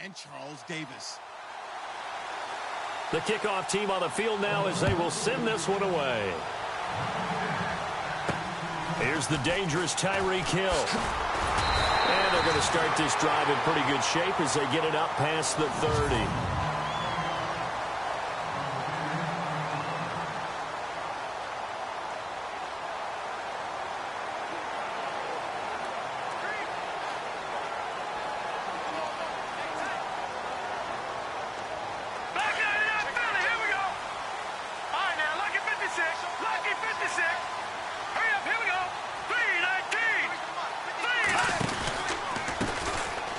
And Charles Davis. The kickoff team on the field now as they will send this one away. Here's the dangerous Tyreek Hill. And they're going to start this drive in pretty good shape as they get it up past the 30.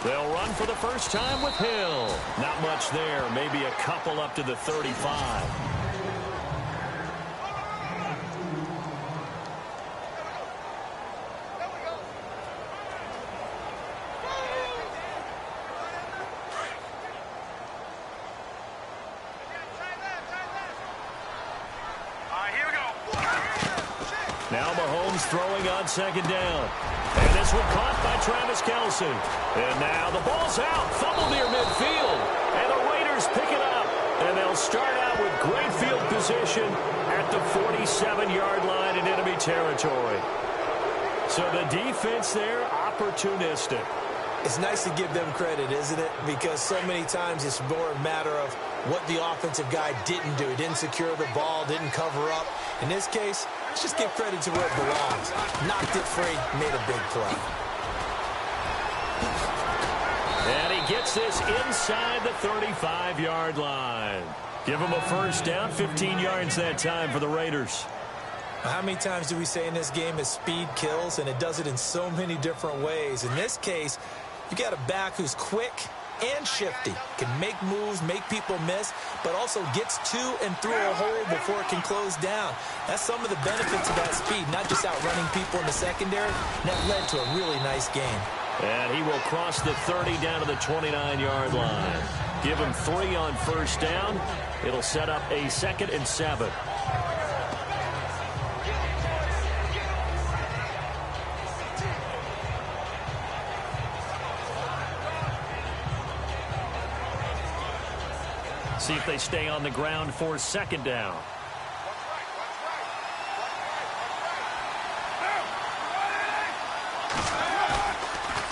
They'll run for the first time with Hill. Not much there. Maybe a couple up to the 35. Now Mahomes throwing on second down. And this one caught by Travis Kelce. And now the ball's out. Fumble near midfield. And the Raiders pick it up. And they'll start out with great field position at the 47-yard line in enemy territory. So the defense there, opportunistic. It's nice to give them credit, isn't it? Because so many times it's more a matter of what the offensive guy didn't do. He didn't secure the ball, didn't cover up. In this case, let's just give credit to where it belongs. Knocked it free, made a big play. And he gets this inside the 35-yard line. Give him a first down, 15 yards that time for the Raiders. How many times do we say in this game that speed kills, and it does it in so many different ways? In this case, you got a back who's quick and shifty, can make moves, make people miss, but also gets to and through a hole before it can close down. That's some of the benefits of that speed, not just outrunning people in the secondary. And that led to a really nice game. And he will cross the 30 down to the 29-yard line. Give him 3 on first down. It'll set up a 2nd and 7. See if they stay on the ground for 2nd down.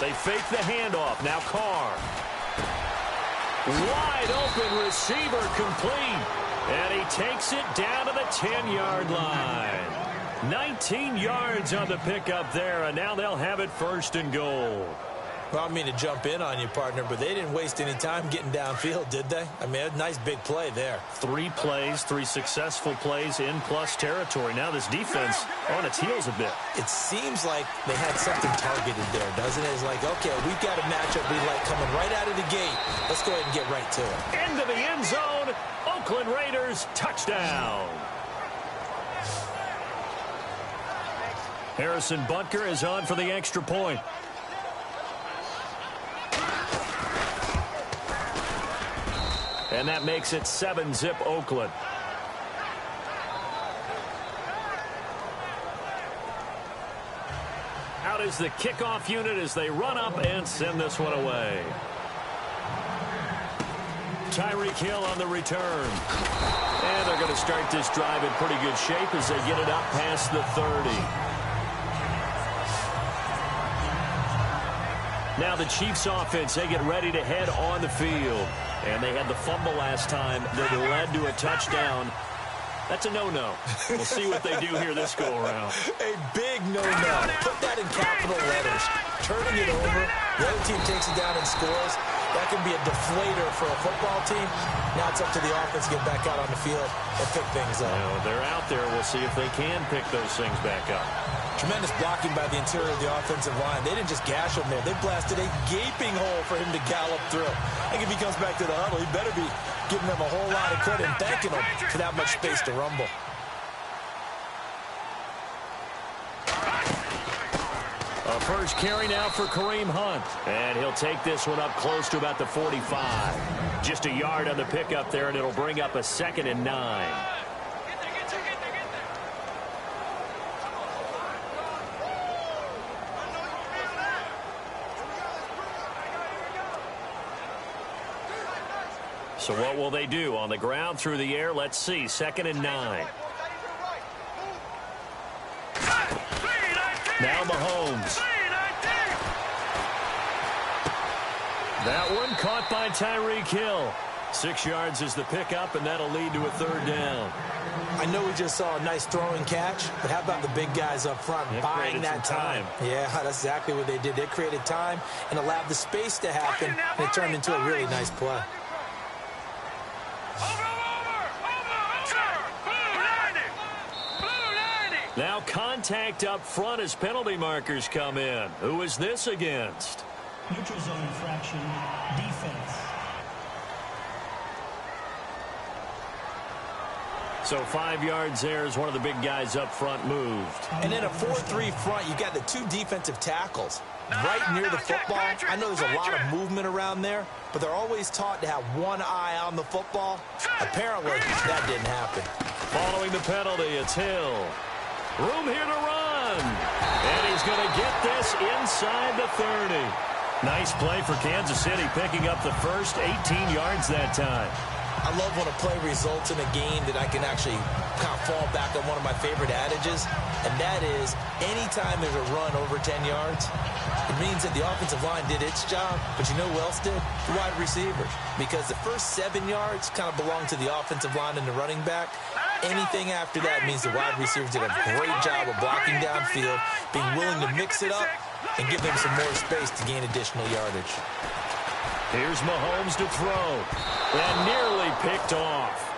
They fake the handoff. Now Carr. Wide open receiver complete. And he takes it down to the 10-yard line. 19 yards on the pickup there, and now they'll have it 1st and goal. Well, I don't mean to jump in on you, partner, but they didn't waste any time getting downfield, did they? I mean, a nice big play there. 3 plays, 3 successful plays in plus territory. Now this defense on its heels a bit. It seems like they had something targeted there, doesn't it? It's like, okay, we've got a matchup we like coming right out of the gate. Let's go ahead and get right to it. Into the end zone. Oakland Raiders touchdown. Harrison Butker is on for the extra point. And that makes it 7-zip Oakland. Out is the kickoff unit as they run up and send this one away. Tyreek Hill on the return. And they're going to start this drive in pretty good shape as they get it up past the 30. Now the Chiefs offense, they get ready to head on the field. And they had the fumble last time that led to a touchdown. That's a no-no. We'll see what they do here this go-around. A big no-no. Put that in capital letters. Turning it over, the other team takes it down and scores. That can be a deflator for a football team. Now it's up to the offense to get back out on the field and pick things up. They're out there. We'll see if they can pick those things back up. Tremendous blocking by the interior of the offensive line. They didn't just gash him there. They blasted a gaping hole for him to gallop through. I think if he comes back to the huddle, he better be giving them a whole lot of credit and thanking them for that much space to rumble. A first carry now for Kareem Hunt. And he'll take this one up close to about the 45. Just a yard on the pickup there, and it'll bring up a 2nd and 9. So what will they do? On the ground, through the air, let's see. 2nd and 9. Now Mahomes. That one caught by Tyreek Hill. 6 yards is the pickup, and that'll lead to a 3rd down. I know we just saw a nice throwing catch, but how about the big guys up front buying that time? Yeah, that's exactly what they did. They created time and allowed the space to happen, and it turned into a really nice play. Now contact up front as penalty markers come in. Who is this against? Neutral zone infraction, defense. So 5 yards there as one of the big guys up front moved. And in a 4-3 front, you got the 2 defensive tackles right near the football. I know there's a lot of movement around there, but they're always taught to have one eye on the football. Apparently, that didn't happen. Following the penalty, it's Hill. Room here to run. And he's going to get this inside the 30. Nice play for Kansas City, picking up the first 18 yards that time. I love when a play results in a game that I can actually kind of fall back on one of my favorite adages, and that is anytime there's a run over 10 yards, it means that the offensive line did its job, but you know who else did? The wide receivers. Because the first 7 yards kind of belong to the offensive line and the running back. Anything after that means the wide receivers did a great job of blocking downfield, being willing to mix it up, and give them some more space to gain additional yardage. Here's Mahomes to throw. And nearly picked off.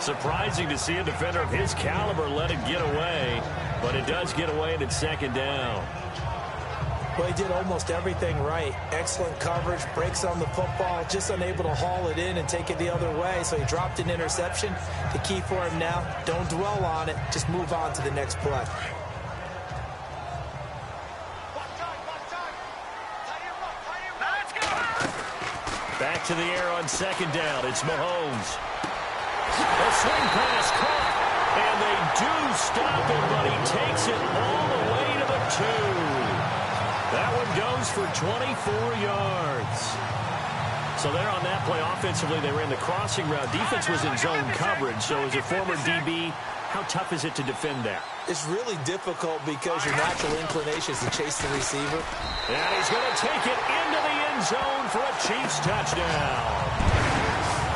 Surprising to see a defender of his caliber let it get away, but it does get away and it's 2nd down. Well, he did almost everything right. Excellent coverage, breaks on the football, just unable to haul it in and take it the other way, so he dropped an interception. The key for him now, don't dwell on it, just move on to the next play. Back to the air on 2nd down. It's Mahomes. A swing pass caught. And they do stop him, but he takes it all the way to the 2. That one goes for 24 yards. So there on that play, offensively, they ran the crossing route. Defense was in zone coverage. So as a former DB, how tough is it to defend that? It's really difficult because your natural inclination is to chase the receiver. And he's going to take it into the end zone for a Chiefs touchdown.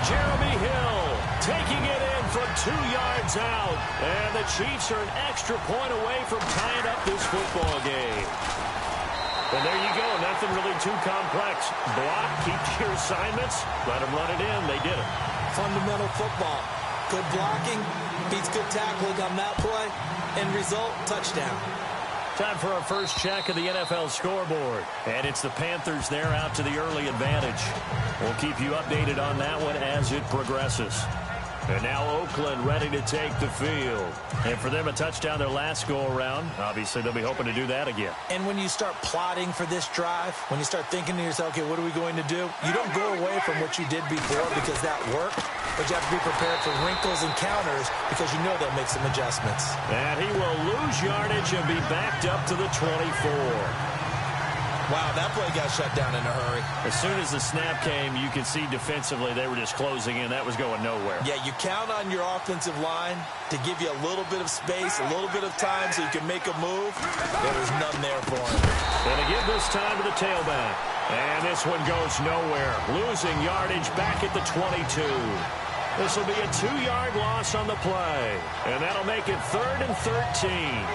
Jeremy Hill taking it in from 2 yards out. And the Chiefs are an extra point away from tying up this football game. And there you go. Nothing really too complex. Block, keep your assignments, let them run it in. They did it. Fundamental football. Good blocking beats good tackling on that play. End result, touchdown. Time for our first check of the NFL scoreboard. And it's the Panthers there out to the early advantage. We'll keep you updated on that one as it progresses. And now Oakland ready to take the field. And for them, a touchdown their last go-around. Obviously, they'll be hoping to do that again. And when you start plotting for this drive, when you start thinking to yourself, okay, what are we going to do? You don't go away from what you did before because that worked. But you have to be prepared for wrinkles and counters because you know they'll make some adjustments. And he will lose yardage and be backed up to the 24. Wow, that play got shut down in a hurry. As soon as the snap came, you could see defensively they were just closing in. That was going nowhere. Yeah, you count on your offensive line to give you a little bit of space, a little bit of time so you can make a move. There was none there for him. And to give this time to the tailback. And this one goes nowhere. Losing yardage back at the 22. This will be a 2-yard loss on the play. And that'll make it 3rd and 13.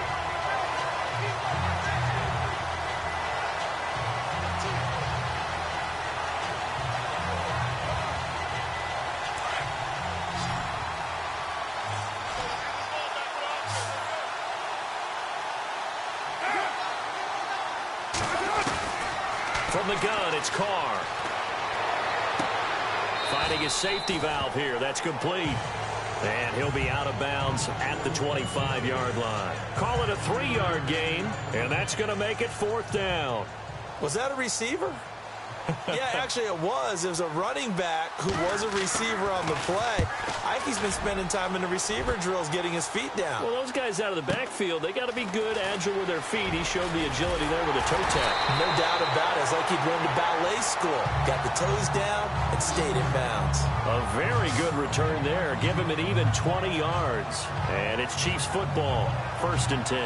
From the gun, it's Carr. Finding his safety valve here. That's complete. And he'll be out of bounds at the 25-yard line. Call it a 3-yard gain, and that's going to make it 4th down. Was that a receiver? Yeah, actually it was. It was a running back who was a receiver on the play. Ike's been spending time in the receiver drills getting his feet down. Well, those guys out of the backfield, they got to be good, agile with their feet. He showed the agility there with a toe tap. No doubt about it. It's like he'd run to ballet school. Got the toes down and stayed in bounds. A very good return there. Give him an even 20 yards. And it's Chiefs football, 1st and 10.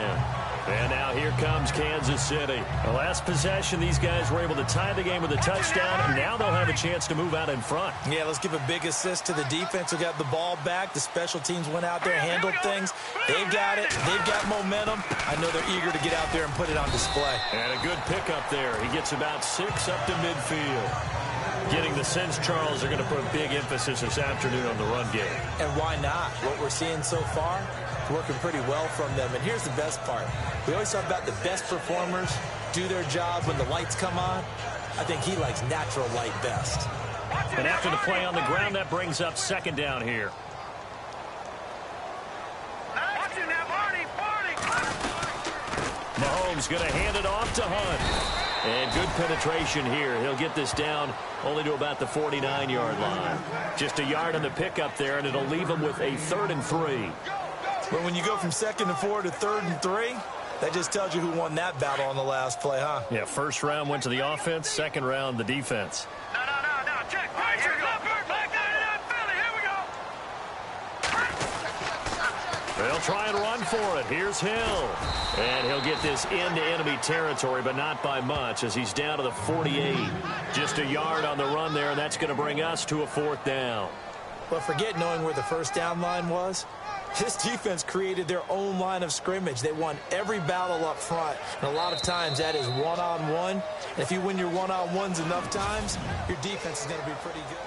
And now here comes Kansas City. The last possession, these guys were able to tie the game with a touchdown, and now they'll have a chance to move out in front. Yeah, let's give a big assist to the defense who got the ball back. The special teams went out there, handled things. They've got it. They've got momentum. I know they're eager to get out there and put it on display. And a good pickup there. He gets about 6 up to midfield. Getting the sense, Charles, are going to put a big emphasis this afternoon on the run game. And why not? What we're seeing so far, working pretty well from them. And here's the best part. We always talk about the best performers do their job when the lights come on. I think he likes natural light best. And after the play on the ground, that brings up 2nd down here. Mahomes going to hand it off to Hunt. And good penetration here. He'll get this down only to about the 49-yard line. Just a yard on the pickup there, and it'll leave him with a 3rd and 3. But when you go from 2nd and 4 to 3rd and 3, that just tells you who won that battle on the last play, huh? Yeah, 1st round went to the offense, 2nd round the defense. No. Check. All right, here we go. Back down, Philly. Here we go. They'll try and run for it. Here's Hill. And he'll get this into enemy territory, but not by much as he's down to the 48. Just a yard on the run there, and that's going to bring us to a 4th down. But forget knowing where the 1st down line was. This defense created their own line of scrimmage. They won every battle up front, and a lot of times that is one-on-one. And if you win your one-on-ones enough times, your defense is going to be pretty good.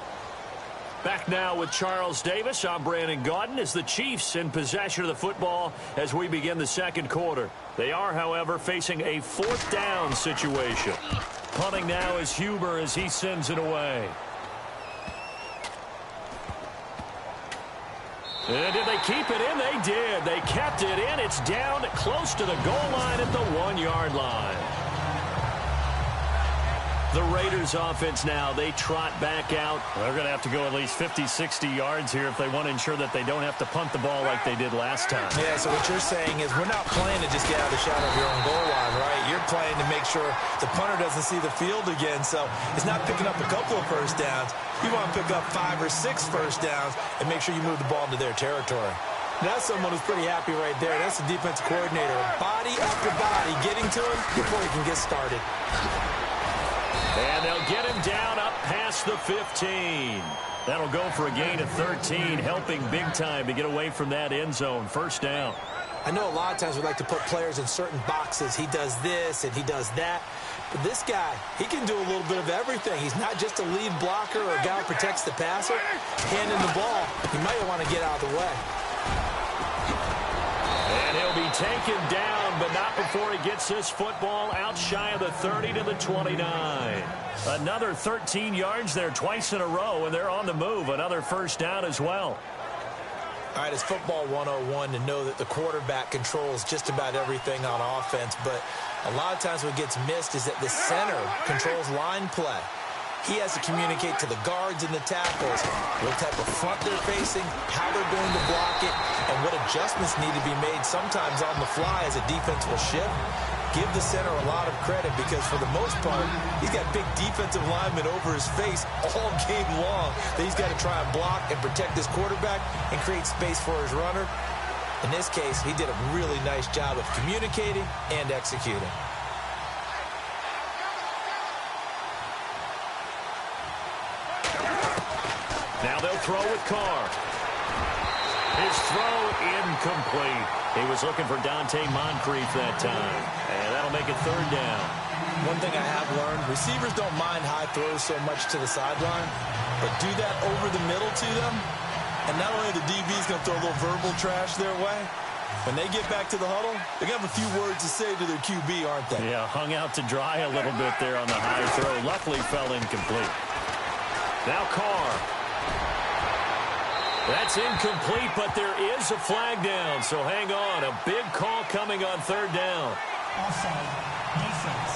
Back now with Charles Davis. I'm Brandon Gaudin as the Chiefs in possession of the football as we begin the 2nd quarter. They are, however, facing a 4th down situation. Punting now is Huber as he sends it away. And did they keep it in? They did. They kept it in. It's down close to the goal line at the 1-yard line. The Raiders offense now, they trot back out. They're going to have to go at least 50, 60 yards here if they want to ensure that they don't have to punt the ball like they did last time. Yeah, so what you're saying is we're not playing to just get out of the shadow of your own goal line, right? You're playing to make sure the punter doesn't see the field again. So it's not picking up a couple of 1st downs. You want to pick up 5 or 6 1st downs and make sure you move the ball into their territory. That's someone who's pretty happy right there. That's the defensive coordinator. Body after body getting to him before he can get started. And they'll get him down up past the 15. That'll go for a gain of 13, helping big time to get away from that end zone. 1st down. I know a lot of times we like to put players in certain boxes. He does this and he does that. But this guy, he can do a little bit of everything. He's not just a lead blocker or a guy who protects the passer. Handing the ball, he might want to get out of the way. And he'll be taken down, but not before he gets this football out shy of the 30 to the 29. Another 13 yards there twice in a row, and they're on the move. Another 1st down as well. All right, it's football 101 to know that the quarterback controls just about everything on offense, but a lot of times what gets missed is that the center controls line play. He has to communicate to the guards and the tackles what type of front they're facing, how they're going to block it, and what adjustments need to be made sometimes on the fly as a defense will shift. Give the center a lot of credit because for the most part, he's got big defensive linemen over his face all game long that he's got to try and block and protect his quarterback and create space for his runner. In this case, he did a really nice job of communicating and executing. Now they'll throw with Carr. His throw incomplete. He was looking for Dante Moncrief that time. And that'll make it 3rd down. One thing I have learned, receivers don't mind high throws so much to the sideline, but do that over the middle to them, and not only the DB's going to throw a little verbal trash their way, when they get back to the huddle, they're going to have a few words to say to their QB, aren't they? Yeah, hung out to dry a little bit there on the high throw. Luckily fell incomplete. Now Carr. That's incomplete, but there is a flag down, so hang on. A big call coming on 3rd down. Offside. Defense.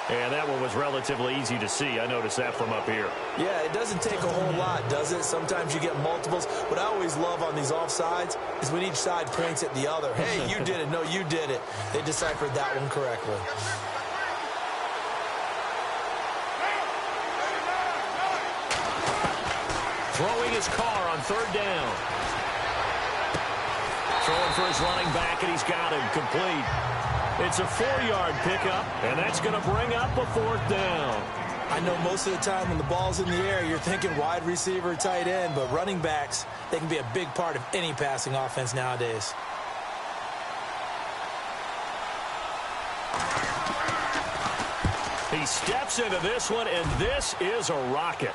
And that one was relatively easy to see. I noticed that from up here. Yeah, it doesn't take a whole lot, does it? Sometimes you get multiples. What I always love on these offsides is when each side points at the other. Hey, you did it. No, you did it. They deciphered that one correctly. Throwing his car on third down. Throwing for his running back, and he's got him complete. It's a 4-yard pickup, and that's going to bring up a fourth down. I know most of the time when the ball's in the air, you're thinking wide receiver, tight end, but running backs, they can be a big part of any passing offense nowadays. He steps into this one, and this is a rocket.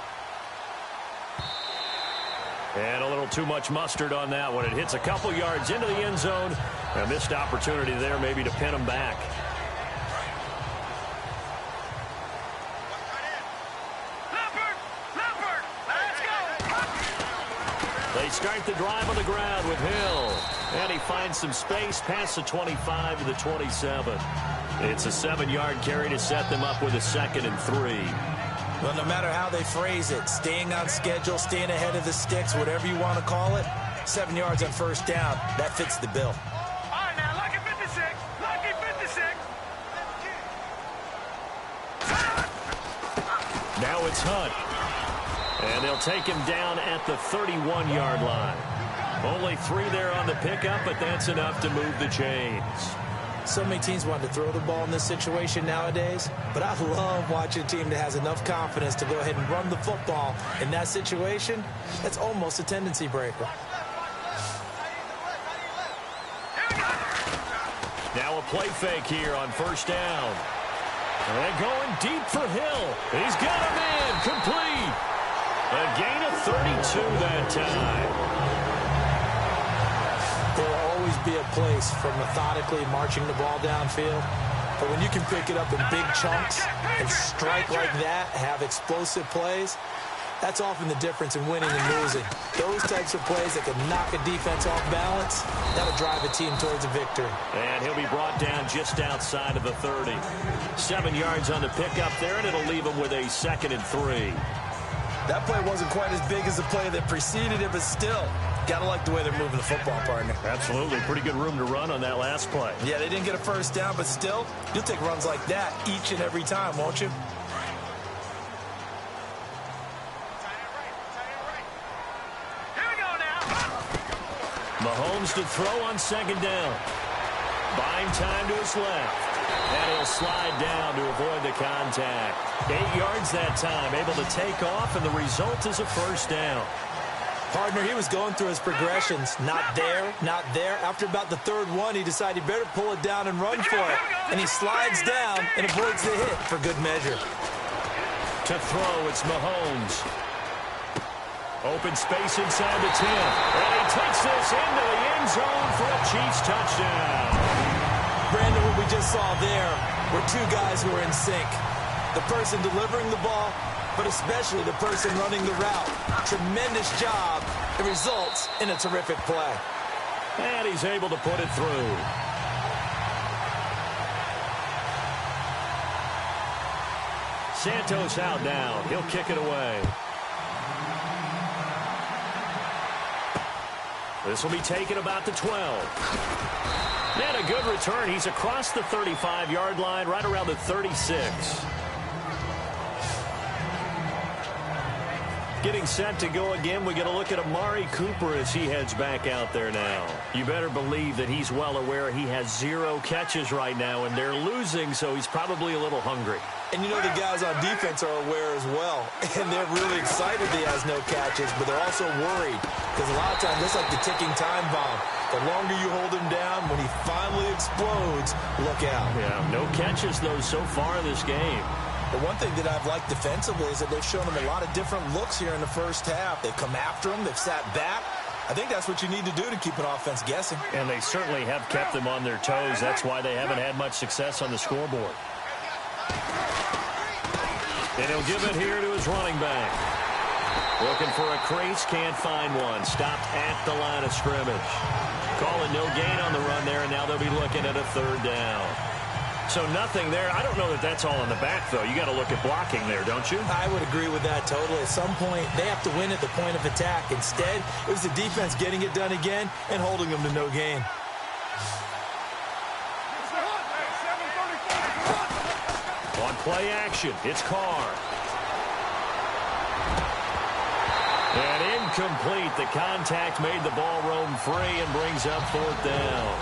And a little too much mustard on that one. It hits a couple yards into the end zone. A missed opportunity there maybe to pin him back. They start the drive on the ground with Hill. And he finds some space past the 25 to the 27. It's a 7-yard carry to set them up with a 2nd and 3. Well, no matter how they phrase it, staying on schedule, staying ahead of the sticks, whatever you want to call it, 7 yards on first down, that fits the bill. All right, now, lucky 56. Lucky 56. Now it's Hunt. And they'll take him down at the 31-yard line. Only 3 there on the pickup, but that's enough to move the chains. So many teams want to throw the ball in this situation nowadays, but I love watching a team that has enough confidence to go ahead and run the football in that situation. That's almost a tendency breaker. Now a play fake here on first down. And going deep for Hill. He's got him in. Complete. A gain of 32 that time. There will always be a place for methodically marching the ball downfield. But when you can pick it up in big chunks and strike like that, have explosive plays, that's often the difference in winning and losing. Those types of plays that can knock a defense off balance, that'll drive a team towards a victory. And he'll be brought down just outside of the 30. 7 yards on the pickup there, and it'll leave him with a 2nd and 3. That play wasn't quite as big as the play that preceded it, but still, gotta like the way they're moving the football, partner. Absolutely. Pretty good room to run on that last play. Yeah, they didn't get a first down, but still, you'll take runs like that each and every time, won't you? Mahomes to throw on 2nd down. Buying time to his left. And he'll slide down to avoid the contact. 8 yards that time, able to take off, and the result is a first down. Partner, he was going through his progressions. Not there, not there. After about the 3rd one, he decided he better pull it down and run for it. And he slides down and avoids the hit for good measure. To throw, it's Mahomes. Open space inside the 10. And he takes this into the end zone for a Chiefs touchdown. Brandon, what we just saw there were 2 guys who were in sync. The person delivering the ball, but especially the person running the route. Tremendous job. It results in a terrific play. And he's able to put it through. Santos out now. He'll kick it away. This will be taken about the 12. And a good return. He's across the 35-yard line, right around the 36. Getting set to go again. We get a look at Amari Cooper as he heads back out there now. You better believe that he's well aware he has 0 catches right now, and they're losing, so he's probably a little hungry. And you know the guys on defense are aware as well. And they're really excited he has no catches, but they're also worried. Because a lot of times, it's like the ticking time bomb. The longer you hold him down, when he finally explodes, look out. Yeah, no catches, though, so far in this game. The one thing that I've liked defensively is that they've shown him a lot of different looks here in the first half. They've come after him. They've sat back. I think that's what you need to do to keep an offense guessing. And they certainly have kept them on their toes. That's why they haven't had much success on the scoreboard. And he'll give it here to his running back. Looking for a crease, can't find one. Stopped at the line of scrimmage. Calling no gain on the run there, and now they'll be looking at a 3rd down. So nothing there. I don't know that that's all in the back, though. You got to look at blocking there, don't you? I would agree with that totally. At some point, they have to win at the point of attack. Instead, it was the defense getting it done again and holding them to no gain. On play action, it's Carr. And incomplete. The contact made the ball roam free and brings up 4th down.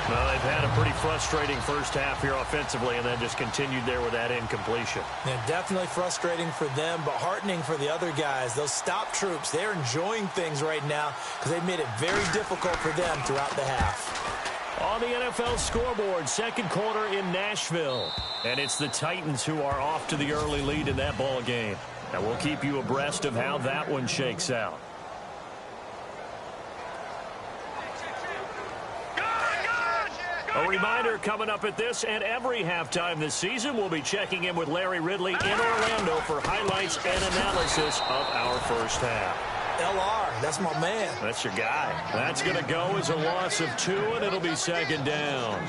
Well, they've had a pretty frustrating first half here offensively and then just continued there with that incompletion. Yeah, definitely frustrating for them, but heartening for the other guys. Those stop troops, they're enjoying things right now because they've made it very difficult for them throughout the half. On the NFL scoreboard, second quarter in Nashville. And it's the Titans who are off to the early lead in that ball game. And we'll keep you abreast of how that one shakes out. A reminder coming up at this and every halftime this season, we'll be checking in with Larry Ridley in Orlando for highlights and analysis of our first half. LR, that's my man. That's your guy. That's going to go as a loss of 2, and it'll be 2nd down.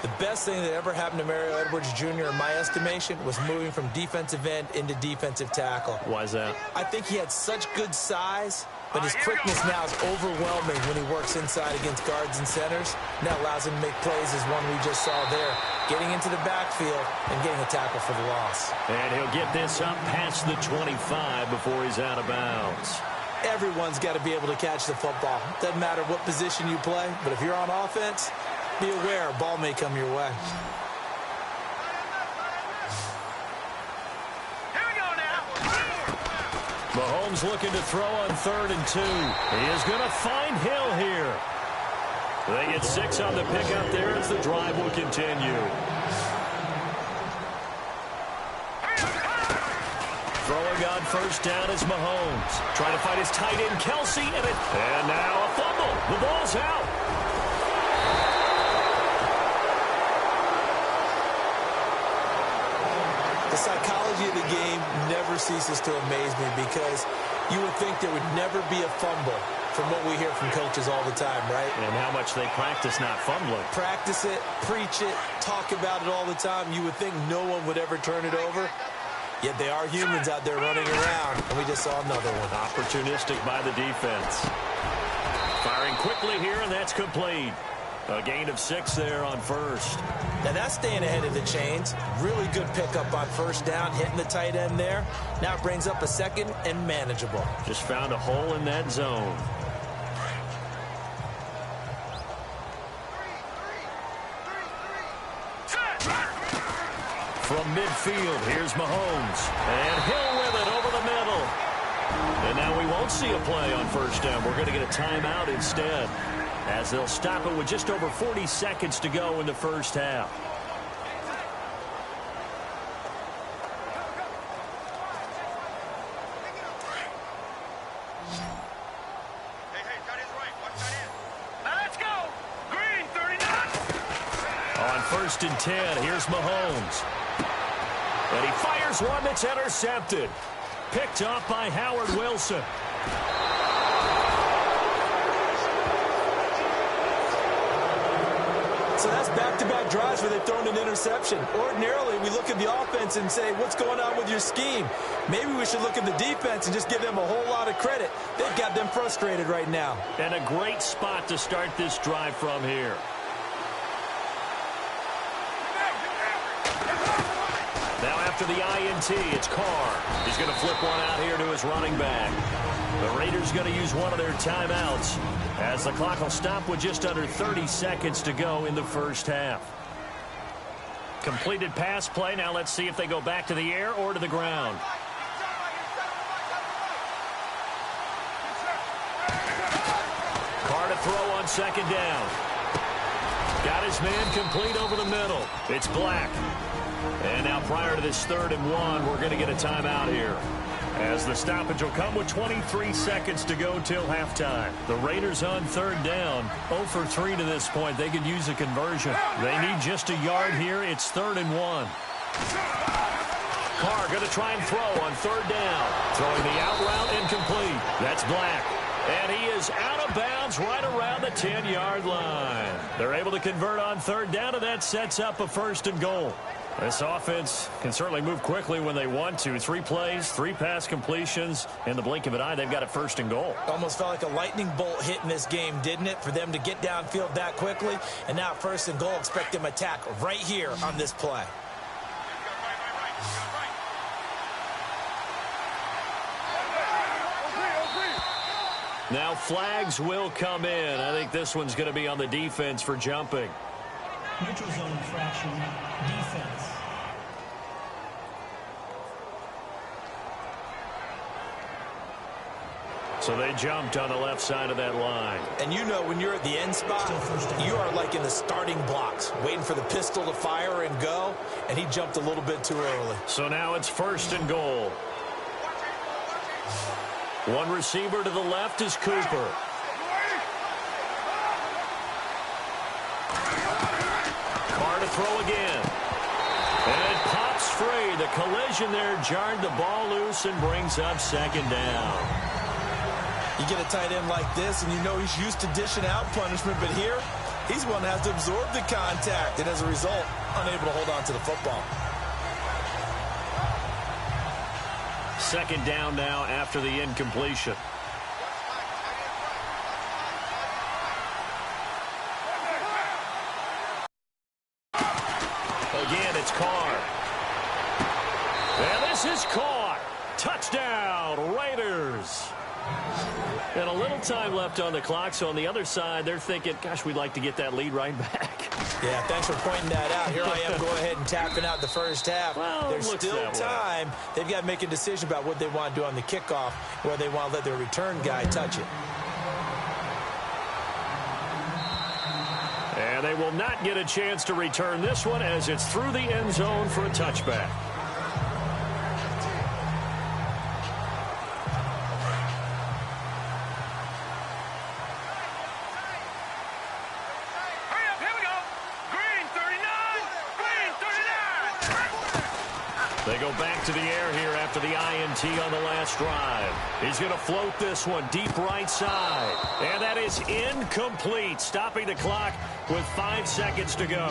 The best thing that ever happened to Mario Edwards Jr., in my estimation, was moving from defensive end into defensive tackle. Why is that? I think he had such good size, but his quickness now is overwhelming when he works inside against guards and centers. And that allows him to make plays as one we just saw there, getting into the backfield and getting a tackle for the loss. And he'll get this up past the 25 before he's out of bounds. Everyone's got to be able to catch the football. Doesn't matter what position you play, but if you're on offense, be aware a ball may come your way. Here we go now. Mahomes looking to throw on 3rd and 2. He is going to find Hill here. They get 6 on the pickup there as the drive will continue. Throwing on 1st down is Mahomes. Trying to find his tight end, Kelsey, and now a fumble. The ball's out. The psychology of the game never ceases to amaze me because you would think there would never be a fumble from what we hear from coaches all the time, right? And how much they practice not fumbling. Practice it, preach it, talk about it all the time. You would think no one would ever turn it over. Yet they are humans out there running around, and we just saw another one. Opportunistic by the defense. Firing quickly here, and that's complete. A gain of 6 there on 1st. Now that's staying ahead of the chains. Really good pickup on 1st down, hitting the tight end there. Now it brings up a 2nd and manageable. Just found a hole in that zone. From midfield, here's Mahomes. And Hill with it over the middle. And now we won't see a play on 1st down. We're going to get a timeout instead, as they'll stop it with just over 40 seconds to go in the first half. Hey, got his right. Watch that in. Now let's go. Green, 39. On 1st and 10, here's Mahomes. And he fires one that's intercepted. Picked off by Howard Wilson. So that's back-to-back drives where they've thrown an interception. Ordinarily, we look at the offense and say, what's going on with your scheme? Maybe we should look at the defense and just give them a whole lot of credit. They've got them frustrated right now. And a great spot to start this drive from here. Now after the INT, it's Carr. He's going to flip one out here to his running back. The Raiders going to use one of their timeouts as the clock will stop with just under 30 seconds to go in the first half. Completed pass play. Now let's see if they go back to the air or to the ground. Carr to throw on 2nd down. Got his man complete over the middle. It's Black. And now prior to this 3rd and 1, we're going to get a timeout here, as the stoppage will come with 23 seconds to go till halftime. The Raiders on 3rd down, 0 for 3 to this point. They could use a conversion. They need just a yard here. It's 3rd and 1. Carr going to try and throw on 3rd down. Throwing the out route incomplete. That's Black. And he is out of bounds right around the 10-yard line. They're able to convert on third down, and that sets up a 1st and goal. This offense can certainly move quickly when they want to. 3 plays, 3 pass completions. In the blink of an eye, they've got a 1st and goal. Almost felt like a lightning bolt hit in this game, didn't it? For them to get downfield that quickly. And now 1st and goal, expect them to attack right here on this play. Now flags will come in. I think this one's going to be on the defense for jumping. Neutral zone infraction, defense. So they jumped on the left side of that line. And you know when you're at the end spot, you are like in the starting blocks, waiting for the pistol to fire and go, and he jumped a little bit too early. So now it's 1st and goal. One receiver to the left is Cooper. Carr to throw again. And it pops free. The collision there jarred the ball loose and brings up 2nd down. You get a tight end like this, and you know he's used to dishing out punishment, but here, he's one that has to absorb the contact, and as a result, unable to hold on to the football. 2nd down now after the incompletion. Again, it's Carr. And this is caught. Touchdown, Raiders. And a little time left on the clock, so on the other side, they're thinking, gosh, we'd like to get that lead right back. Yeah, thanks for pointing that out. Here I am going ahead and tapping out the first half. Well, there's still time. They've got to make a decision about what they want to do on the kickoff, whether they want to let their return guy touch it. And they will not get a chance to return this one as it's through the end zone for a touchback. They go back to the air here after the INT on the last drive. He's going to float this one deep right side. And that is incomplete, stopping the clock with 5 seconds to go.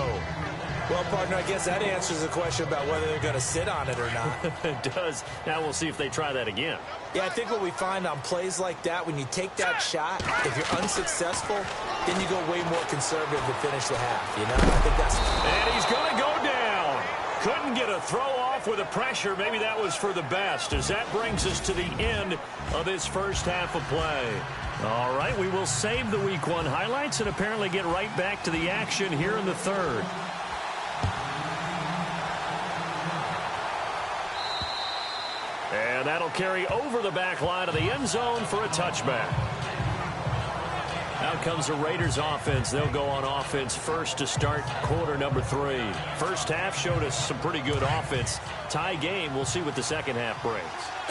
Well, partner, I guess that answers the question about whether they're going to sit on it or not. It does. Now we'll see if they try that again. Yeah, I think what we find on plays like that, when you take that shot, if you're unsuccessful, then you go way more conservative to finish the half. You know, I think that's... And he's going to go down. Couldn't get a throw off with the pressure. Maybe that was for the best, as that brings us to the end of this first half of play. All right, we will save the Week 1 highlights and apparently get right back to the action here in the third. And that'll carry over the back line of the end zone for a touchback. Out comes the Raiders offense. They'll go on offense first to start quarter number 3. First half showed us some pretty good offense. Tie game. We'll see what the second half brings.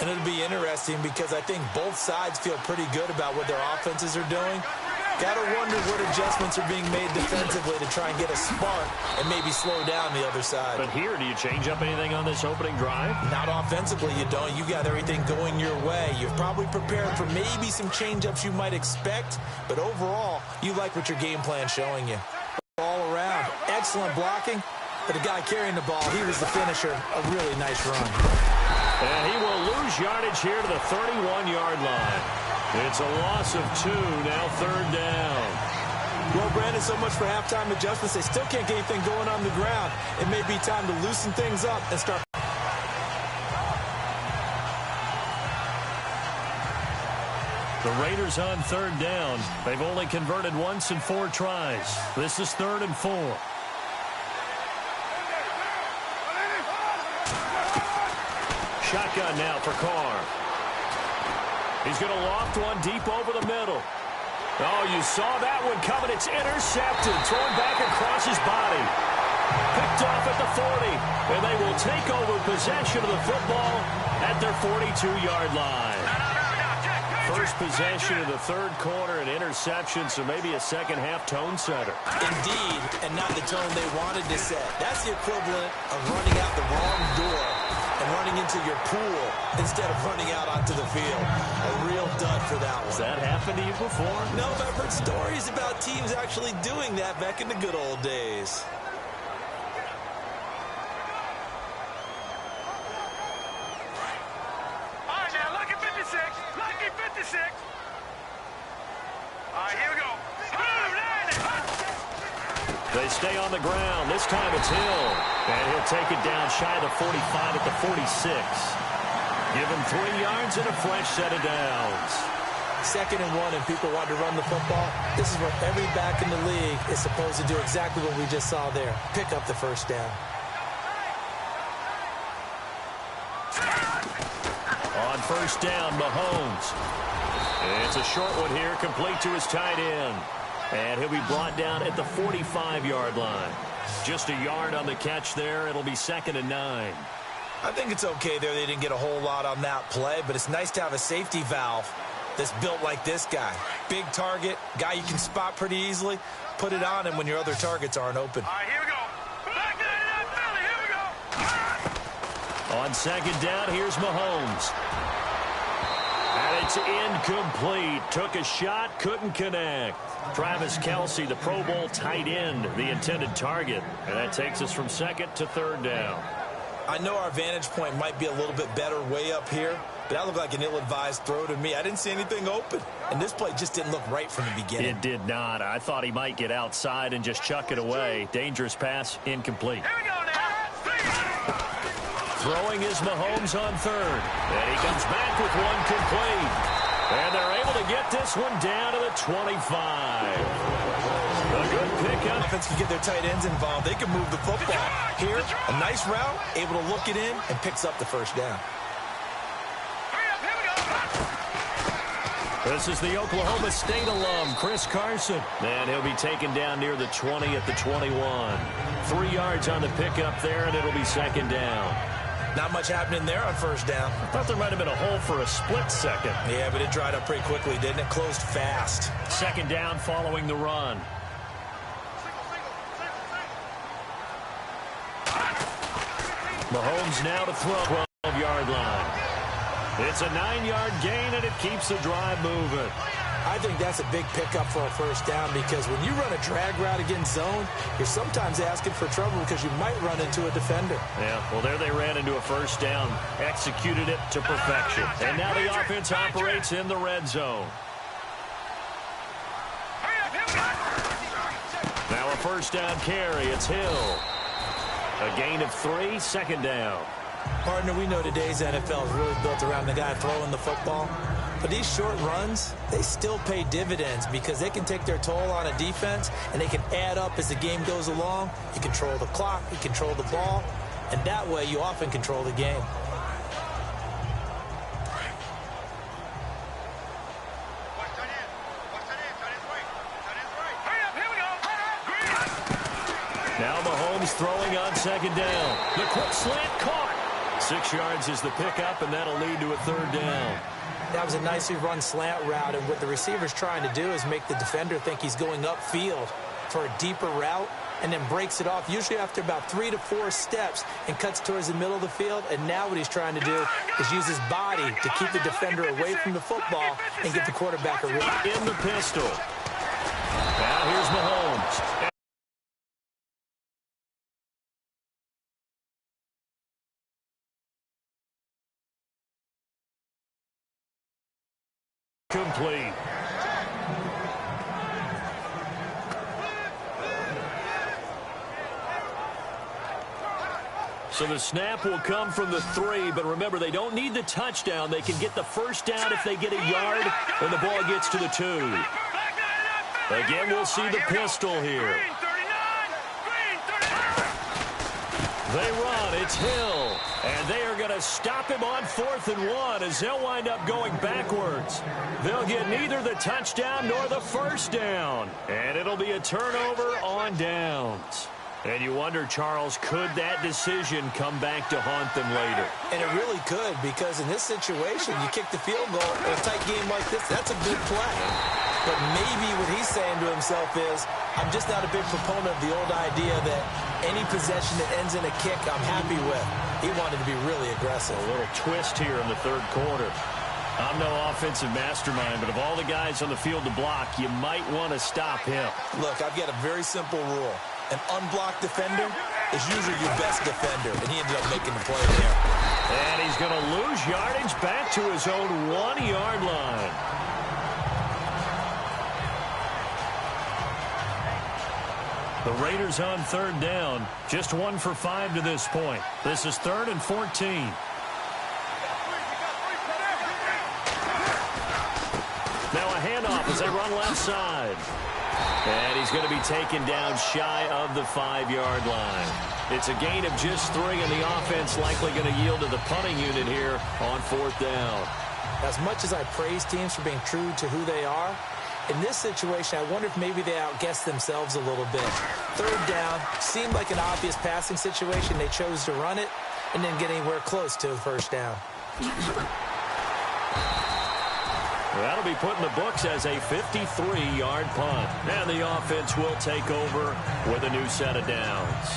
And it'll be interesting because I think both sides feel pretty good about what their offenses are doing. Got to wonder what adjustments are being made defensively to try and get a spark and maybe slow down the other side. But here, do you change up anything on this opening drive? Not offensively, you don't. You got everything going your way. You've probably prepared for maybe some change-ups you might expect, but overall, you like what your game plan's showing you. All around, excellent blocking, but the guy carrying the ball, he was the finisher. A really nice run. And he will lose yardage here to the 31-yard line. It's a loss of 2, now third down. Well, Brandon, so much for halftime adjustments. They still can't get anything going on the ground. It may be time to loosen things up and start. The Raiders on third down. They've only converted once in 4 tries. This is 3rd and 4. Shotgun now for Carr. He's going to loft one deep over the middle. Oh, you saw that one coming. It's intercepted. Thrown back across his body. Picked off at the 40. And they will take over possession of the football at their 42-yard line. First possession of the third quarter, an interception, so maybe a second-half tone setter. Indeed, and not the tone they wanted to set. That's the equivalent of running out the wrong door and running into your pool instead of running out onto the field. A real dud for that one. Has that happened to you before? No, but I've heard stories about teams actually doing that back in the good old days. All right, now, lucky 56. Lucky 56. All right, here we go. They stay on the ground. This time it's Hill. And he'll take it down shy of the 45 at the 46. Give him 3 yards and a fresh set of downs. 2nd and 1 and people want to run the football. This is where every back in the league is supposed to do exactly what we just saw there. Pick up the first down. On first down, Mahomes. It's a short one here, complete to his tight end. And he'll be brought down at the 45-yard line. Just a yard on the catch there. It'll be 2nd and 9. I think it's okay there. They didn't get a whole lot on that play, but it's nice to have a safety valve that's built like this guy. Big target, guy you can spot pretty easily. Put it on him when your other targets aren't open. All right, here we go. Back to that Philly. Here we go. On 2nd down, here's Mahomes. And it's incomplete. Took a shot, couldn't connect. Travis Kelce, the Pro Bowl tight end, the intended target. And that takes us from 2nd to 3rd down. I know our vantage point might be a little bit better way up here, but that looked like an ill-advised throw to me. I didn't see anything open. And this play just didn't look right from the beginning. It did not. I thought he might get outside and just chuck it away. Dangerous pass, incomplete. Here we go now. Throwing is Mahomes on 3rd. And he comes back with one complete. And they're able to get this one down to the 25. A good pickup. Offense can get their tight ends involved. They can move the football. Here, a nice route, able to look it in, and picks up the first down. This is the Oklahoma State alum, Chris Carson. And he'll be taken down near the 20 at the 21. 3 yards on the pickup there, and it'll be 2nd down. Not much happening there on first down. I thought there might have been a hole for a split second. Yeah, but it dried up pretty quickly, didn't it? Closed fast. 2nd down following the run. Mahomes now to throw 12-yard line. It's a 9-yard gain, and it keeps the drive moving. I think that's a big pickup for a first down because when you run a drag route against zone, you're sometimes asking for trouble because you might run into a defender. Yeah, well, there they ran into a first down, executed it to perfection. And now the offense operates in the red zone. Now a first down carry. It's Hill. A gain of 3, 2nd down. Partner, we know today's NFL is really built around the guy throwing the football. But these short runs, they still pay dividends because they can take their toll on a defense and they can add up as the game goes along. You control the clock, you control the ball, and that way you often control the game. Now Mahomes throwing on 2nd down. The quick slant caught. 6 yards is the pickup, and that'll lead to a 3rd down. That was a nicely run slant route, and what the receiver's trying to do is make the defender think he's going upfield for a deeper route and then breaks it off, usually after about 3 to 4 steps, and cuts towards the middle of the field. And now what he's trying to do is use his body to keep the defender away from the football and get the quarterback a read. In the pistol. Now here's Mahomes. Complete. So the snap will come from the 3, but remember, they don't need the touchdown. They can get the first down if they get a yard when the ball gets to the 2. Again, we'll see the pistol here. They run. It's Hill. And they are going to stop him on 4th and 1 as they'll wind up going backwards. They'll get neither the touchdown nor the first down. And it'll be a turnover on downs. And you wonder, Charles, could that decision come back to haunt them later? And it really could, because in this situation, you kick the field goal in a tight game like this, that's a big play. But maybe what he's saying to himself is, I'm just not a big proponent of the old idea that any possession that ends in a kick I'm happy with. He wanted to be really aggressive. A little twist here in the third quarter. I'm no offensive mastermind, but of all the guys on the field to block, you might want to stop him. Look, I've got a very simple rule. An unblocked defender is usually your best defender, and he ended up making the play there. And he's going to lose yardage back to his own 1-yard line. The Raiders on third down. Just 1 for 5 to this point. This is 3rd and 14. Now a handoff as they run left side. And he's going to be taken down shy of the 5-yard line. It's a gain of just 3, and the offense likely going to yield to the punting unit here on 4th down. As much as I praise teams for being true to who they are, in this situation, I wonder if maybe they outguessed themselves a little bit. 3rd down seemed like an obvious passing situation. They chose to run it and didn't get anywhere close to the 1st down. That'll be put in the books as a 53-yard punt. And the offense will take over with a new set of downs.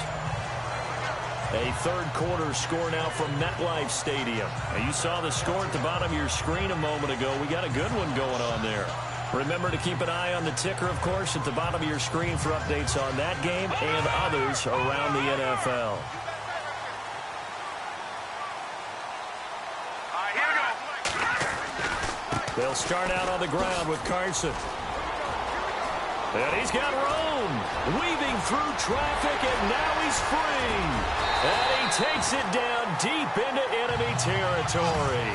A third quarter score now from MetLife Stadium. Now, you saw the score at the bottom of your screen a moment ago. We got a good one going on there. Remember to keep an eye on the ticker, of course, at the bottom of your screen for updates on that game and others around the NFL. They'll start out on the ground with Carson. And he's got room. Weaving through traffic, and now he's free. And he takes it down deep into enemy territory.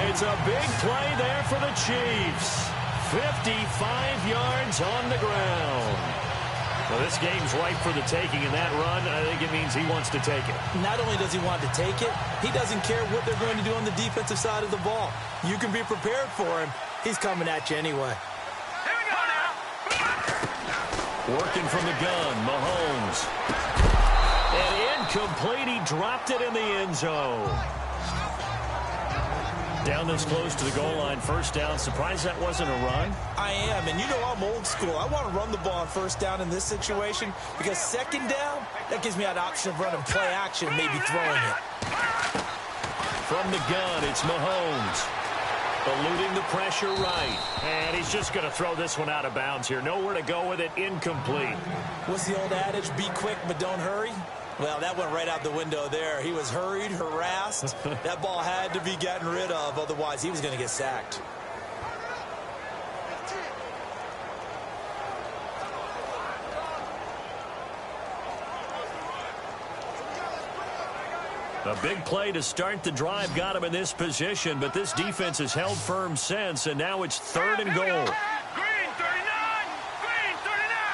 It's a big play there for the Chiefs. 55 yards on the ground. Well, this game's ripe for the taking, and that run, I think it means he wants to take it. Not only does he want to take it, he doesn't care what they're going to do on the defensive side of the ball. You can be prepared for him. He's coming at you anyway. Here we go now. Working from the gun, Mahomes. And incomplete, he dropped it in the end zone. Down this close to the goal line, 1st down. Surprised that wasn't a run? I am, and you know I'm old school. I want to run the ball on 1st down in this situation because 2nd down, that gives me an option of running play action, maybe throwing it. From the gun, it's Mahomes. Eluding the pressure right. And he's just going to throw this one out of bounds here. Nowhere to go with it, incomplete. What's the old adage, be quick but don't hurry? Well, that went right out the window there. He was hurried, harassed. That ball had to be gotten rid of, otherwise he was going to get sacked. A big play to start the drive got him in this position, but this defense has held firm since, and now it's 3rd and goal. Green 39! Green 39!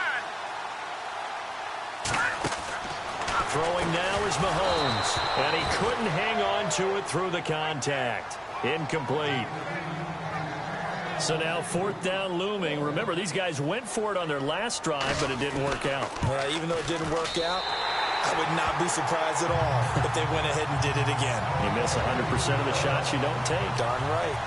Throwing now is Mahomes, and he couldn't hang on to it through the contact. Incomplete. So now 4th down looming. Remember, these guys went for it on their last drive, but it didn't work out. Even though it didn't work out, I would not be surprised at all if they went ahead and did it again. You miss 100% of the shots you don't take. Darn right.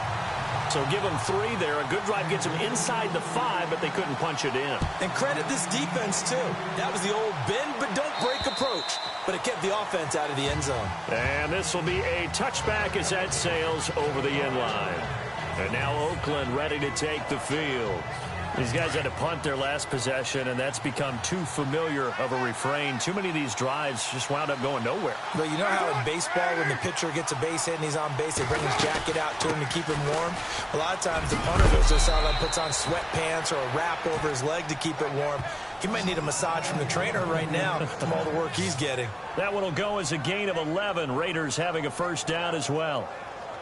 So give them 3 there. A good drive gets them inside the 5, but they couldn't punch it in. And credit this defense, too. That was the old bend but don't break approach. But it kept the offense out of the end zone. And this will be a touchback as that sails over the end line. And now Oakland ready to take the field. These guys had to punt their last possession, and that's become too familiar of a refrain. Too many of these drives just wound up going nowhere. But you know how in baseball, when the pitcher gets a base hit and he's on base, they bring his jacket out to him to keep him warm? A lot of times the punter goes to the sideline, puts on sweatpants or a wrap over his leg to keep it warm. He might need a massage from the trainer right now from all the work he's getting. That one will go as a gain of 11. Raiders having a 1st down as well.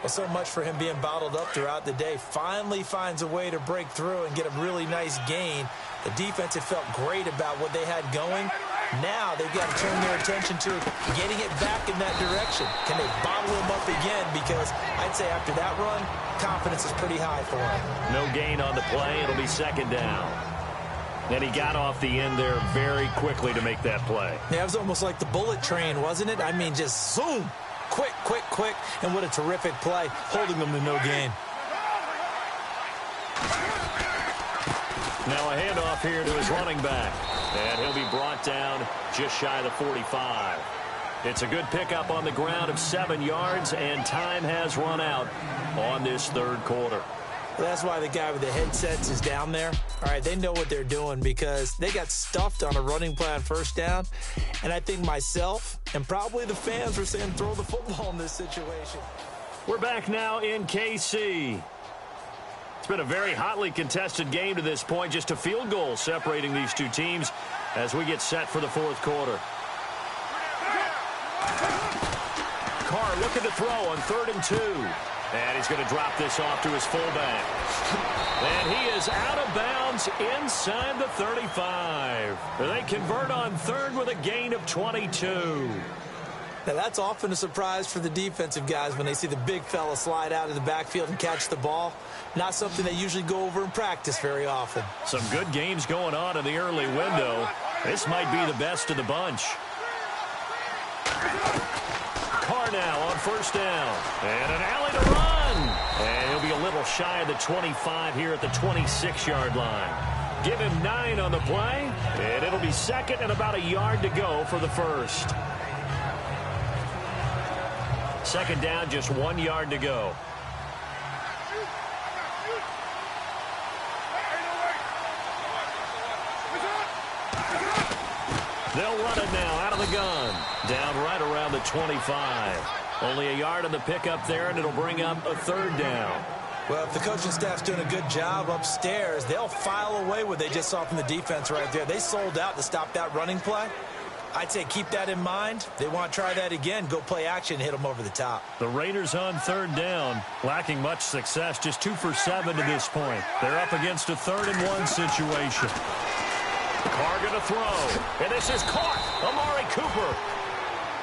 Well, so much for him being bottled up throughout the day. Finally finds a way to break through and get a really nice gain. The defense had felt great about what they had going. Now they've got to turn their attention to getting it back in that direction. Can they bottle him up again? Because I'd say after that run, confidence is pretty high for him. No gain on the play. It'll be 2nd down. Then he got off the end there very quickly to make that play. Yeah, it was almost like the bullet train, wasn't it? I mean, just zoom. Quick, quick, quick, and what a terrific play, holding them to no gain. Now a handoff here to his running back, and he'll be brought down just shy of the 45. It's a good pickup on the ground of 7 yards, and time has run out on this third quarter. Well, that's why the guy with the headsets is down there. All right, they know what they're doing because they got stuffed on a running play on first down. And I think myself and probably the fans were saying throw the football in this situation. We're back now in KC. It's been a very hotly contested game to this point. Just a field goal separating these two teams as we get set for the fourth quarter. Carr looking to throw on 3rd and 2. And he's going to drop this off to his fullback. And he is out of bounds inside the 35. They convert on 3rd with a gain of 22. Now, that's often a surprise for the defensive guys when they see the big fella slide out of the backfield and catch the ball. Not something they usually go over in practice very often. Some good games going on in the early window. This might be the best of the bunch. Carr now on 1st down. And an alley to run. And he'll be a little shy of the 25 here at the 26-yard line. Give him 9 on the play. And it'll be 2nd and about a yard to go for the first. 2nd down, just 1 yard to go. They'll run it now out of the gun. Down right around the 25. Only a yard on the pickup there, and it'll bring up a 3rd down. Well, if the coaching staff's doing a good job upstairs, they'll file away what they just saw from the defense right there. They sold out to stop that running play. I'd say keep that in mind. They want to try that again. Go play action, hit them over the top. The Raiders on 3rd down, lacking much success, just 2 for 7 to this point. They're up against a 3rd and 1 situation. Carr going to throw, and this is caught. Amari Cooper.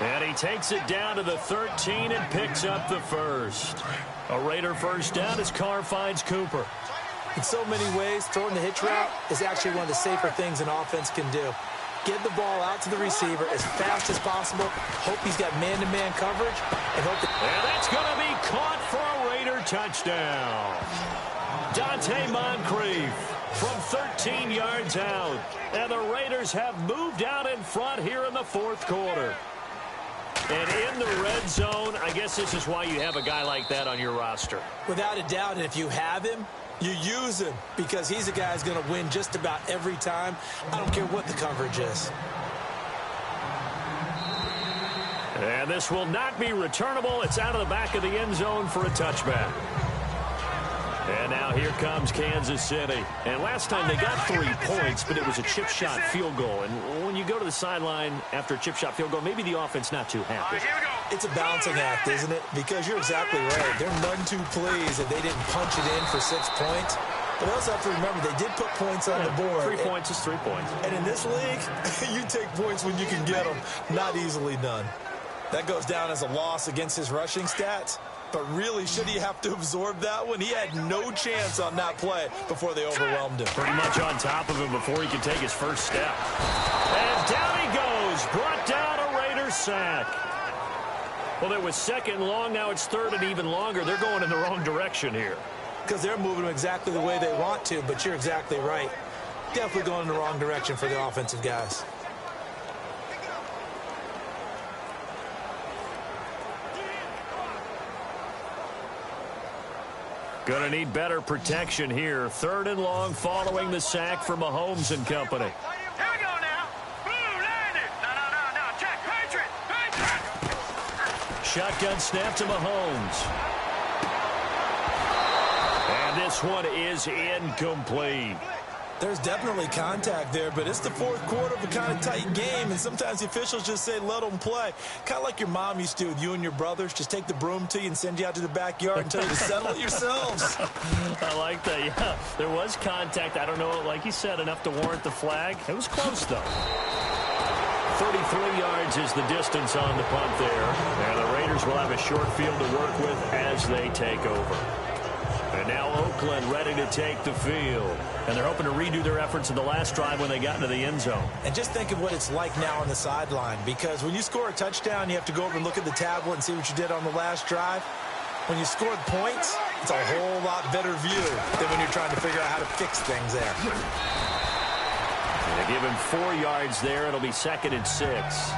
And he takes it down to the 13 and picks up the first. A Raider first down as Carr finds Cooper. In so many ways, throwing the hitch route is actually one of the safer things an offense can do. Get the ball out to the receiver as fast as possible. Hope he's got man-to-man coverage. And that's going to be caught for a Raider touchdown. Dante Moncrief from 13 yards out. And the Raiders have moved out in front here in the fourth quarter. And in the red zone, I guess this is why you have a guy like that on your roster. Without a doubt, and if you have him, you use him because he's a guy who's going to win just about every time. I don't care what the coverage is. And this will not be returnable. It's out of the back of the end zone for a touchback. And now here comes Kansas City. And last time they got 3 points, but it was a chip shot field goal. And when you go to the sideline after a chip shot field goal, maybe the offense not too happy. It's a balancing act, isn't it? Because you're exactly right. They're none too pleased that they didn't punch it in for 6 points. But we also have to remember they did put points on the board. 3 points is 3 points. And in this league, you take points when you can get them. Not easily done. That goes down as a loss against his rushing stats. But really, should he have to absorb that one? He had no chance on that play before they overwhelmed him. Pretty much on top of him before he could take his first step. And down he goes. Brought down a Raiders sack. Well, it was 2nd long. Now it's 3rd and even longer. They're going in the wrong direction here. Because they're moving exactly the way they want to, but you're exactly right. Definitely going in the wrong direction for the offensive guys. Going to need better protection here. 3rd and long following the sack from Mahomes and company. Here we go now. Boom, landed. No. Check, Patriot. Shotgun snap to Mahomes. And this one is incomplete. There's definitely contact there, but it's the fourth quarter of a kind of tight game, and sometimes the officials just say, let them play. Kind of like your mom used to with you and your brothers. Just take the broom to you and send you out to the backyard and tell you to settle it yourselves. I like that, yeah. There was contact. I don't know, like you said, enough to warrant the flag. It was close, though. 33 yards is the distance on the punt there. And the Raiders will have a short field to work with as they take over. And now Oakland ready to take the field. And they're hoping to redo their efforts in the last drive when they got into the end zone. And just think of what it's like now on the sideline. Because when you score a touchdown, you have to go over and look at the tablet and see what you did on the last drive. When you scored points, it's a whole lot better view than when you're trying to figure out how to fix things there. They give him 4 yards there. It'll be 2nd and 6.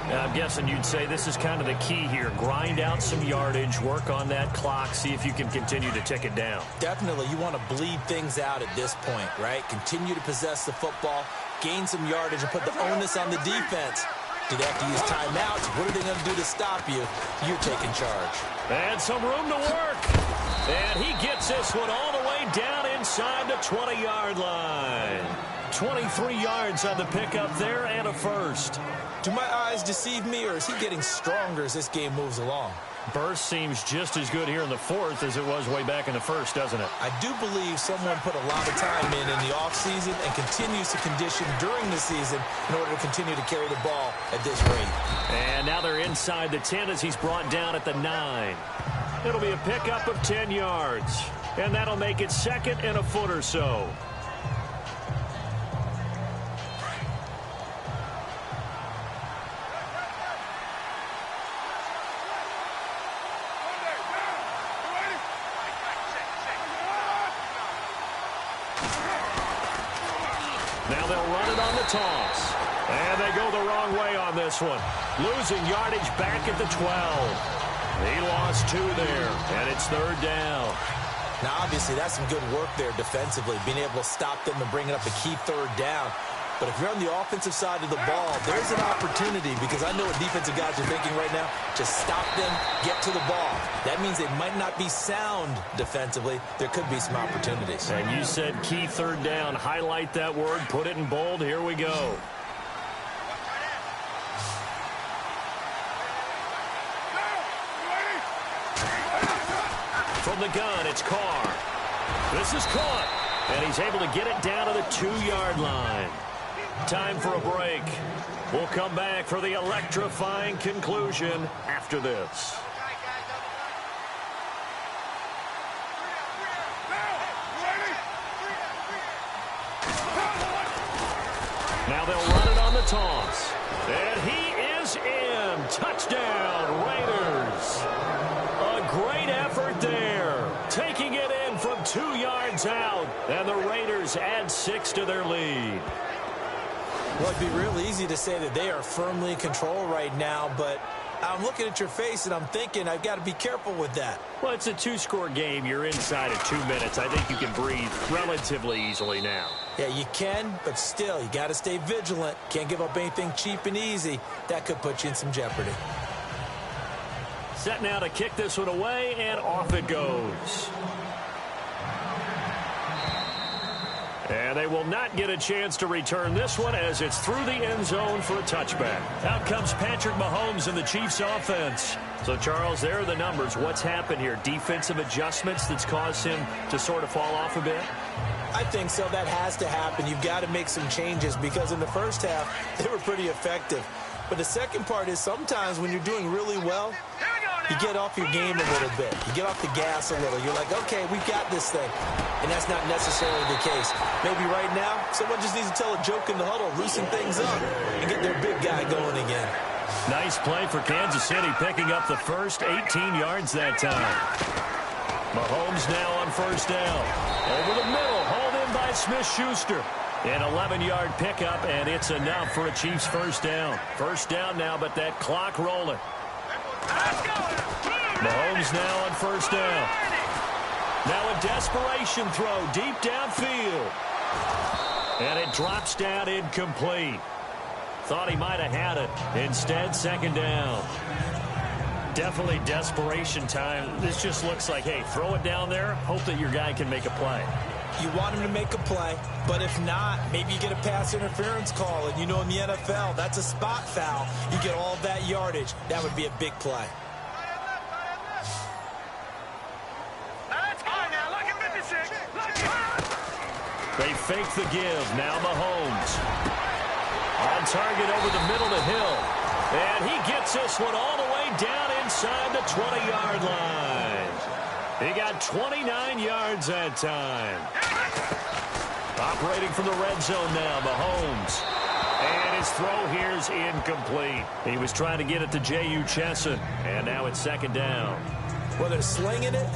I'm guessing you'd say this is kind of the key here. Grind out some yardage, work on that clock, see if you can continue to tick it down. Definitely, you want to bleed things out at this point, right? Continue to possess the football, gain some yardage, and put the onus on the defense. Do they have to use timeouts? What are they going to do to stop you? You're taking charge. And some room to work. And he gets this one all the way down inside the 20-yard line. 23 yards on the pickup there and a first. Do my eyes deceive me, or is he getting stronger as this game moves along? Burst seems just as good here in the fourth as it was way back in the first, doesn't it? I do believe someone put a lot of time in the offseason and continues to condition during the season in order to continue to carry the ball at this rate. And now they're inside the 10 as he's brought down at the 9. It'll be a pickup of 10 yards. And that'll make it second and a foot or so. Now they'll run it on the toss. And they go the wrong way on this one. Losing yardage back at the 12. He lost 2 there, and it's third down. Now, obviously, that's some good work there defensively, being able to stop them and bringing up a key third down. But if you're on the offensive side of the ball, there's an opportunity, because I know what defensive guys are thinking right now. Just stop them, get to the ball. That means they might not be sound defensively. There could be some opportunities. And you said key third down. Highlight that word, put it in bold. Here we go. From the gun, it's Carr. This is caught, and he's able to get it down to the 2-yard line. Time for a break. We'll come back for the electrifying conclusion after this. Now they'll run it on the toss. And he is in. Touchdown, Raiders. A great effort there. Taking it in from 2 yards out. And the Raiders add 6 to their lead. Well, it'd be real easy to say that they are firmly in control right now, but I'm looking at your face and I'm thinking I've got to be careful with that. Well, it's a 2-score game. You're inside of 2 minutes. I think you can breathe relatively easily now. Yeah, you can, but still, you got to stay vigilant. Can't give up anything cheap and easy. That could put you in some jeopardy. Set now to kick this one away, and off it goes. And they will not get a chance to return this one as it's through the end zone for a touchback. Out comes Patrick Mahomes and the Chiefs offense. So, Charles, there are the numbers. What's happened here? Defensive adjustments that's caused him to sort of fall off a bit? I think so. That has to happen. You've got to make some changes because in the first half, they were pretty effective. But the second part is sometimes when you're doing really well, you get off your game a little bit. You get off the gas a little. You're like, okay, we've got this thing. And that's not necessarily the case. Maybe right now, someone just needs to tell a joke in the huddle, loosen things up, and get their big guy going again. Nice play for Kansas City, picking up the first 18 yards that time. Mahomes now on first down. Over the middle, hauled in by Smith-Schuster. An 11-yard pickup, and it's enough for a Chiefs first down. First down now, but that clock rolling. Mahomes now on first down. Now a desperation throw deep downfield. And it drops down incomplete. Thought he might have had it. Instead, second down. Definitely desperation time. This just looks like, hey, throw it down there. Hope that your guy can make a play. You want him to make a play, but if not, maybe you get a pass interference call. And you know in the NFL, that's a spot foul. You get all that yardage. That would be a big play. They fake the give. Now Mahomes. On target over the middle to Hill. And he gets this one all the way down inside the 20-yard line. He got 29 yards that time. Operating from the red zone now, Mahomes. And his throw here is incomplete. He was trying to get it to J.U. Chesson. And now it's second down. Well, they're slinging it.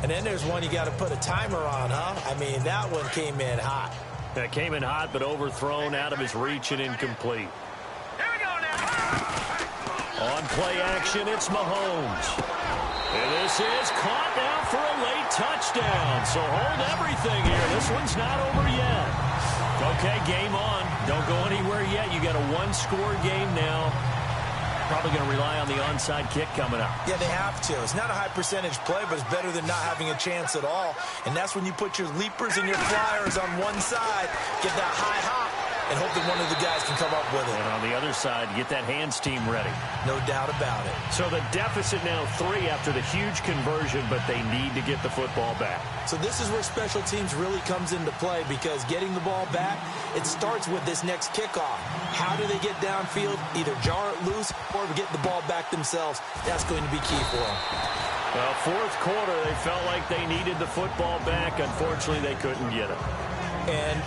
And then there's one you got to put a timer on, huh? I mean, that one came in hot. That came in hot, but overthrown out of his reach and incomplete. Here we go now. On play action, it's Mahomes. And this is caught now for a late touchdown. So hold everything here. This one's not over yet. Okay, game on. Don't go anywhere yet. You got a one-score game now. Probably going to rely on the onside kick coming up. Yeah, they have to. It's not a high percentage play, but it's better than not having a chance at all. And that's when you put your leapers and your flyers on one side, get that high hop, and hope that one of the guys can come up with it. And on the other side, get that hands team ready. No doubt about it. So the deficit now 3 after the huge conversion, but they need to get the football back. So this is where special teams really comes into play, because getting the ball back, it starts with this next kickoff. How do they get downfield? Either jar it loose or get the ball back themselves. That's going to be key for them. Well, fourth quarter, they felt like they needed the football back. Unfortunately, they couldn't get it. And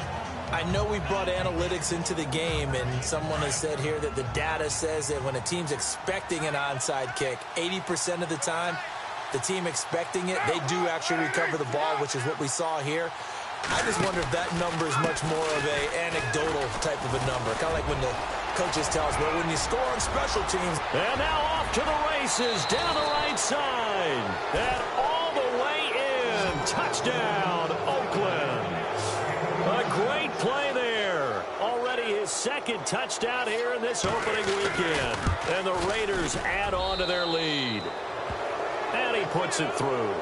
I know we brought analytics into the game, and someone has said here that the data says that when a team's expecting an onside kick, 80% of the time, the team expecting it, they do actually recover the ball, which is what we saw here. I just wonder if that number is much more of an anecdotal type of a number, kind of like when the coaches tell us, well, when you score on special teams. And now off to the races, down the right side, and all the way in. Touchdown, Oakland. A great play there. Already his second touchdown here in this opening weekend. And the Raiders add on to their lead. And he puts it through.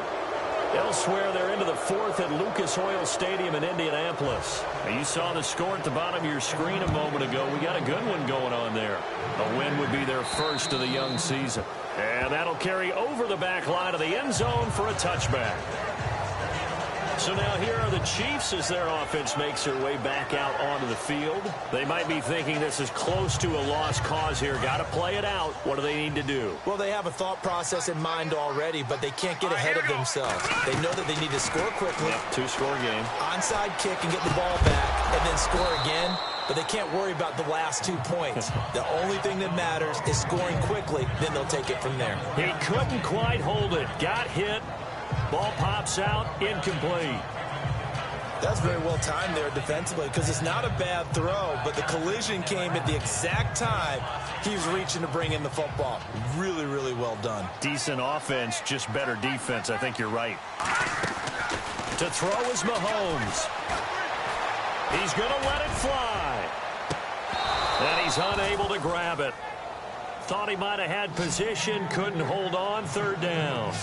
Elsewhere, they're into the fourth at Lucas Oil Stadium in Indianapolis. Now, you saw the score at the bottom of your screen a moment ago. We got a good one going on there. A win would be their first of the young season. And that'll carry over the back line of the end zone for a touchback. So now here are the Chiefs as their offense makes their way back out onto the field. They might be thinking this is close to a lost cause here. Got to play it out. What do they need to do? Well, they have a thought process in mind already, but they can't get ahead of themselves. They know that they need to score quickly. Yep, two-score game. Onside kick and get the ball back and then score again. But they can't worry about the last 2 points. The only thing that matters is scoring quickly. Then they'll take it from there. He couldn't quite hold it. Got hit. Ball pops out, incomplete. That's very well timed there defensively, because it's not a bad throw, but the collision came at the exact time he was reaching to bring in the football. Really, really well done. Decent offense, just better defense. I think you're right. To throw is Mahomes. He's going to let it fly. And he's unable to grab it. Thought he might have had position, couldn't hold on, third down.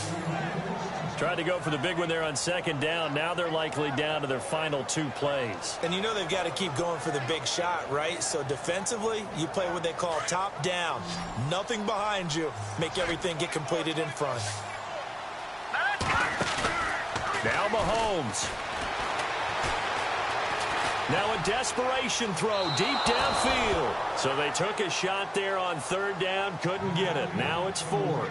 Tried to go for the big one there on second down. Now they're likely down to their final 2 plays. And you know they've got to keep going for the big shot, right? So defensively, you play what they call top down. Nothing behind you. Make everything get completed in front. Now Mahomes. Now a desperation throw deep downfield. So they took a shot there on third down, couldn't get it. Now it's 4th.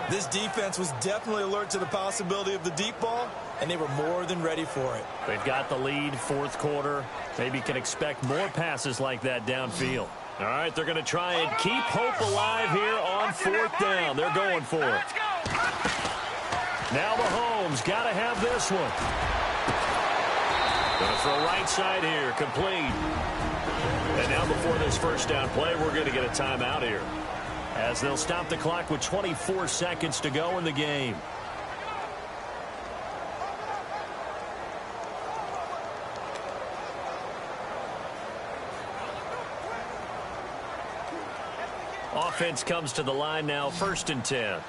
This defense was definitely alert to the possibility of the deep ball, and they were more than ready for it. They've got the lead, fourth quarter. Maybe can expect more passes like that downfield. All right, they're going to try and keep hope alive here on 4th down. They're going for it. Now Mahomes got to have this one. Going to throw right side here, complete. And now before this first down play, we're going to get a timeout here, as they'll stop the clock with 24 seconds to go in the game. Offense comes to the line now, 1st and 10.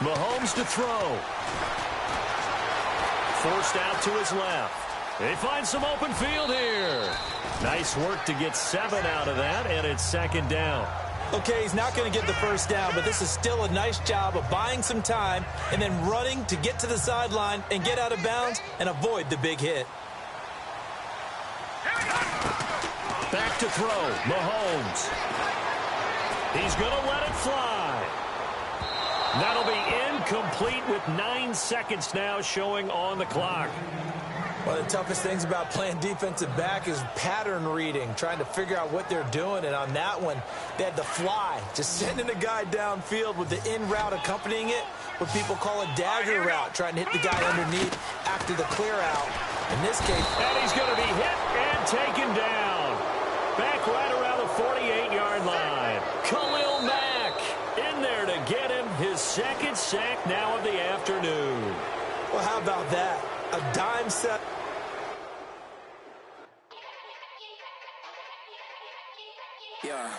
Mahomes to throw. Forced out to his left. They find some open field here. Nice work to get 7 out of that, and it's 2nd down. Okay, he's not going to get the first down, but this is still a nice job of buying some time and then running to get to the sideline and get out of bounds and avoid the big hit. Back to throw, Mahomes. He's going to let it fly. That'll be incomplete with 9 seconds now showing on the clock. One of the toughest things about playing defensive back is pattern reading, trying to figure out what they're doing. And on that one, they had the fly, just sending a guy downfield with the in route accompanying it, what people call a dagger route, trying to hit the guy underneath after the clear out. In this case, and he's going to be hit and taken down. Back right around the 48-yard line. Khalil Mack in there to get him his second sack now of the afternoon. Well, how about that? A dime set. Yeah.